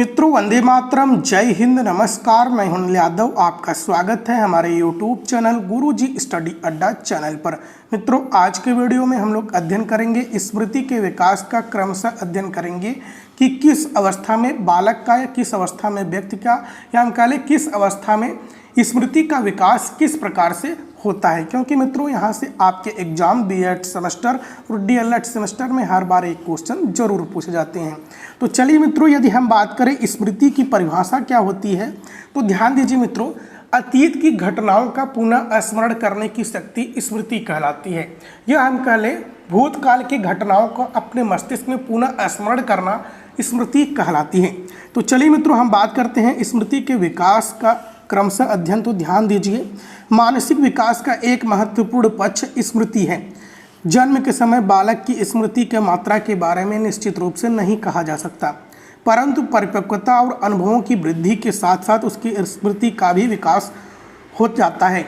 मित्रों, वंदे मातरम, जय हिंद, नमस्कार। मैं हूं अनिल यादव। आपका स्वागत है हमारे यूट्यूब चैनल गुरुजी स्टडी अड्डा चैनल पर। मित्रों, आज के वीडियो में हम लोग अध्ययन करेंगे स्मृति के विकास का। क्रमशः अध्ययन करेंगे कि किस अवस्था में बालक का या किस अवस्था में व्यक्ति का या हम कह लें किस अवस्था में स्मृति का विकास किस प्रकार से होता है। क्योंकि मित्रों, यहाँ से आपके एग्जाम बीएड सेमेस्टर और डीएलएड सेमेस्टर में हर बार एक क्वेश्चन जरूर पूछे जाते हैं। तो चलिए मित्रों, यदि हम बात करें स्मृति की परिभाषा क्या होती है, तो ध्यान दीजिए मित्रों, अतीत की घटनाओं का पुनः स्मरण करने की शक्ति स्मृति कहलाती है। यह हम कह लें भूतकाल की घटनाओं को अपने मस्तिष्क में पुनः स्मरण करना स्मृति कहलाती है। तो चलिए मित्रों, हम बात करते हैं स्मृति के विकास का क्रमशः अध्ययन। तो ध्यान दीजिए, मानसिक विकास का एक महत्वपूर्ण पक्ष स्मृति है। जन्म के समय बालक की स्मृति के मात्रा के बारे में निश्चित रूप से नहीं कहा जा सकता, परंतु परिपक्वता और अनुभवों की वृद्धि के साथ साथ उसकी स्मृति का भी विकास हो जाता है।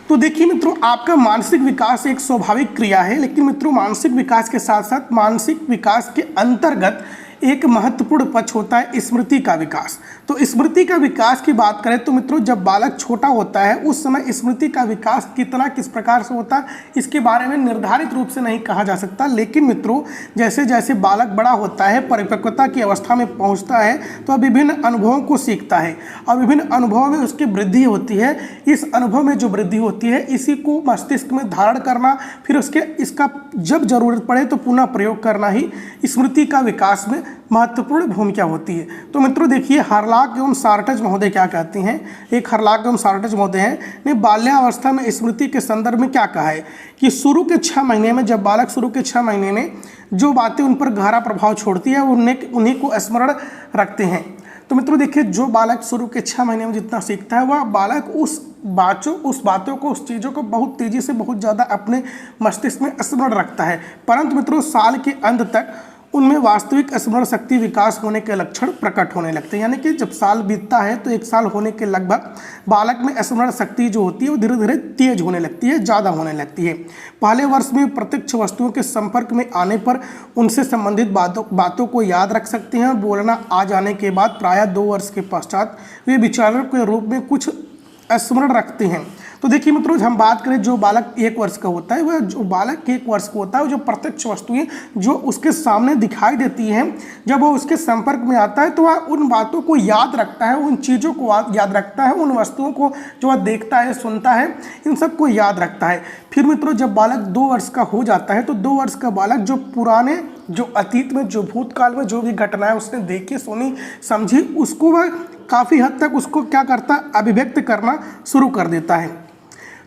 तो देखिए मित्रों, आपका मानसिक विकास एक स्वाभाविक क्रिया है, लेकिन मित्रों मानसिक विकास के साथ साथ मानसिक विकास के अंतर्गत एक महत्वपूर्ण पक्ष होता है स्मृति का विकास। तो स्मृति का विकास की बात करें तो मित्रों, जब बालक छोटा होता है उस समय स्मृति का विकास किस प्रकार से होता है इसके बारे में निर्धारित रूप से नहीं कहा जा सकता। लेकिन मित्रों, जैसे जैसे बालक बड़ा होता है, परिपक्वता की अवस्था में पहुंचता है, तो विभिन्न अनुभवों को सीखता है और विभिन्न अनुभवों में उसकी वृद्धि होती है। इस अनुभव में जो वृद्धि होती है इसी को मस्तिष्क में धारण करना, फिर इसका जब जरूरत पड़े तो पुनः प्रयोग करना ही स्मृति का विकास में महत्वपूर्ण भूमिका होती है। तो मित्रों देखिए, हर्लॉक एवं सार्ट्रेज महोदय क्या कहते हैं। एक हर्लॉक एवं सार्ट्रेज महोदय हैं ने बाल्यावस्था में स्मृति के संदर्भ में क्या कहा है कि शुरू के 6 महीने में, जब बालक शुरू के 6 महीने में जो बातें उन पर गहरा प्रभाव छोड़ती है उन्हीं को स्मरण रखते हैं। तो मित्रों देखिए, जो बालक शुरू के 6 महीने में जितना सीखता है वह बालक उस बातों को, उस चीज़ों को बहुत तेज़ी से, बहुत ज़्यादा अपने मस्तिष्क में स्मरण रखता है। परंतु मित्रों, साल के अंत तक उनमें वास्तविक स्मरण शक्ति विकास होने के लक्षण प्रकट होने लगते हैं। यानी कि जब साल बीतता है तो 1 साल होने के लगभग बालक में स्मरण शक्ति जो होती है वो धीरे धीरे तेज होने लगती है, ज़्यादा होने लगती है। पहले वर्ष में प्रत्यक्ष वस्तुओं के संपर्क में आने पर उनसे संबंधित बातों को याद रख सकते हैं। बोलना आ जाने के बाद प्रायः 2 वर्ष के पश्चात वे विचारक के रूप में कुछ स्मरण रखते हैं। तो देखिए मित्रों, हम बात करें जो बालक 1 वर्ष का होता है, वह जो बालक 1 वर्ष का होता है, जो प्रत्यक्ष वस्तुएं जो उसके सामने दिखाई देती हैं, जब वो उसके संपर्क में आता है तो वह उन बातों को याद रखता है, उन चीज़ों को याद रखता है, उन वस्तुओं को जो वह देखता है, सुनता है, इन सब को याद रखता है। फिर मित्रों, जब बालक 2 वर्ष का हो जाता है तो 2 वर्ष का बालक जो पुराने, जो अतीत में, जो भूतकाल में जो भी घटनाएं उसने देखी, सुनी, समझी, उसको वह काफ़ी हद तक उसको क्या करता है, अभिव्यक्त करना शुरू कर देता है।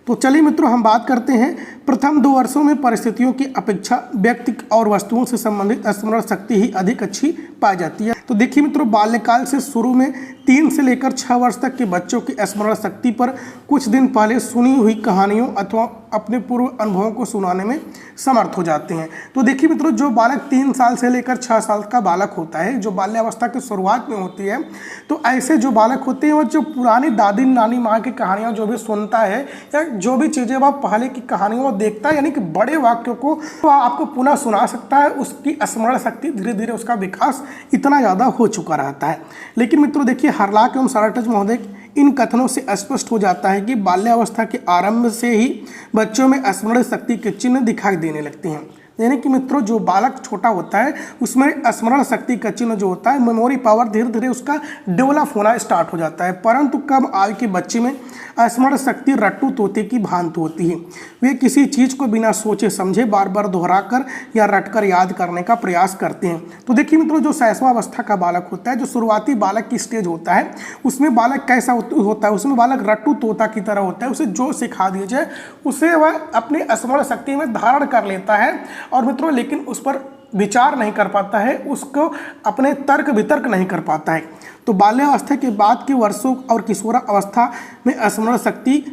तो चलिए मित्रों, हम बात करते हैं प्रथम 2 वर्षों में परिस्थितियों की अपेक्षा व्यक्ति और वस्तुओं से संबंधित स्मरण शक्ति ही अधिक अच्छी पाई जाती है। तो देखिए मित्रों, बाल्यकाल से शुरू में 3 से लेकर 6 वर्ष तक के बच्चों की स्मरण शक्ति पर कुछ दिन पहले सुनी हुई कहानियों अथवा अपने पूर्व अनुभवों को सुनाने में समर्थ हो जाते हैं। तो देखिए मित्रों, जो बालक 3 साल से लेकर 6 साल का बालक होता है, जो बाल्यावस्था की शुरुआत में होती है, तो ऐसे जो बालक होते हैं वो जो पुरानी दादी नानी माँ की कहानियाँ जो भी सुनता है या जो भी चीज़ें वह पहले की कहानियों देखता है, यानी कि बड़े वाक्यों को वह आपको पुनः सुना सकता है। उसकी स्मरण शक्ति धीरे धीरे, उसका विकास इतना ज़्यादा हो चुका रहता है। लेकिन मित्रों देखिए, हर्लॉक एवं सार्ट्रेज महोदय इन कथनों से स्पष्ट हो जाता है कि बाल्यावस्था के आरंभ से ही बच्चों में स्मरण शक्ति के चिन्ह दिखाई देने लगते हैं। यानी कि मित्रों, जो बालक छोटा होता है उसमें स्मरण शक्ति का चिन्ह जो होता है, मेमोरी पावर धीरे धीरे उसका डेवलप होना स्टार्ट हो जाता है। परंतु कम आयु के बच्चे में स्मरण शक्ति रट्टू तोते की भांति होती है। वे किसी चीज़ को बिना सोचे समझे बार बार दोहराकर या रटकर याद करने का प्रयास करते हैं। तो देखिए मित्रों, जो शैशवावस्था का बालक होता है, जो शुरुआती बालक की स्टेज होता है, उसमें बालक कैसा होता है, उसमें बालक रट्टू तोता की तरह होता है। उसे जो सिखा दिया जाए उसे वह अपनी स्मरण शक्ति में धारण कर लेता है और मित्रों, लेकिन उस पर विचार नहीं कर पाता है, उसको अपने तर्क वितर्क नहीं कर पाता है। तो बाल्यावस्था के बाद के वर्षों और किशोरा अवस्था में स्मरण शक्ति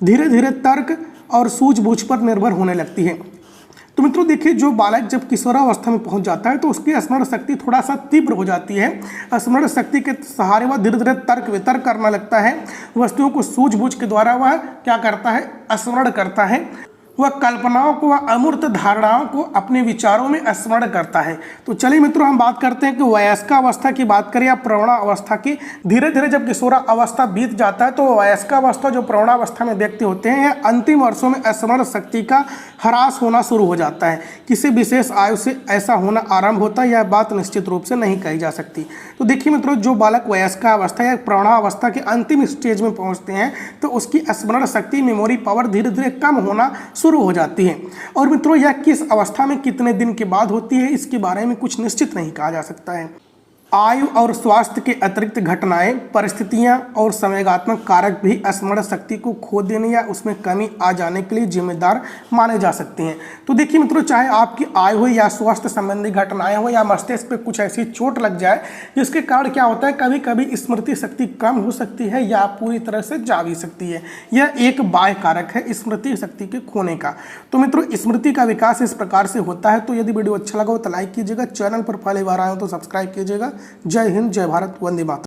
धीरे धीरे तर्क और सूझबूझ पर निर्भर होने लगती है। तो मित्रों देखिए, जो बालक जब किशोरावस्था में पहुंच जाता है तो उसकी स्मरण शक्ति थोड़ा सा तीव्र हो जाती है। स्मरण शक्ति के सहारे वह धीरे धीरे तर्क वितर्क करने लगता है। वस्तुओं को सूझबूझ के द्वारा वह क्या करता है, स्मरण करता है। वह कल्पनाओं को, वह अमूर्त धारणाओं को अपने विचारों में स्मरण करता है। तो चलिए मित्रों, हम बात करते हैं कि वयस्कावस्था की बात करें या प्रौढ़ावस्था की। धीरे धीरे जब किशोरावस्था बीत जाता है तो वयस्कावस्था, जो प्रौढ़ावस्था में व्यक्ति होते हैं, या अंतिम वर्षों में स्मरण शक्ति का ह्रास होना शुरू हो जाता है। किसी विशेष आयु से ऐसा होना आरंभ होता है, यह बात निश्चित रूप से नहीं कही जा सकती। तो देखिए मित्रों, जो बालक वयस्कावस्था या प्रौढ़ावस्था के अंतिम स्टेज में पहुंचते हैं तो उसकी स्मरण शक्ति, मेमोरी पावर धीरे धीरे कम होना शुरू हो जाती है। और मित्रों, यह किस अवस्था में कितने दिन के बाद होती है, इसके बारे में कुछ निश्चित नहीं कहा जा सकता है। आयु और स्वास्थ्य के अतिरिक्त घटनाएं, परिस्थितियां और संवेगात्मक कारक भी स्मरण शक्ति को खो देने या उसमें कमी आ जाने के लिए जिम्मेदार माने जा सकते हैं। तो देखिए मित्रों, चाहे आपकी आयु हो या स्वास्थ्य संबंधी घटनाएं हो या मस्तिष्क पे कुछ ऐसी चोट लग जाए जिसके कारण क्या होता है, कभी कभी स्मृति शक्ति कम हो सकती है या पूरी तरह से जा भी सकती है। यह एक बाह्य कारक है स्मृति शक्ति के खोने का। तो मित्रों, स्मृति का विकास इस प्रकार से होता है। तो यदि वीडियो अच्छा लगा हो तो लाइक कीजिएगा, चैनल पर पहली बार आए हो तो सब्सक्राइब कीजिएगा। जय हिंद, जय भारत, वंदे मातरम।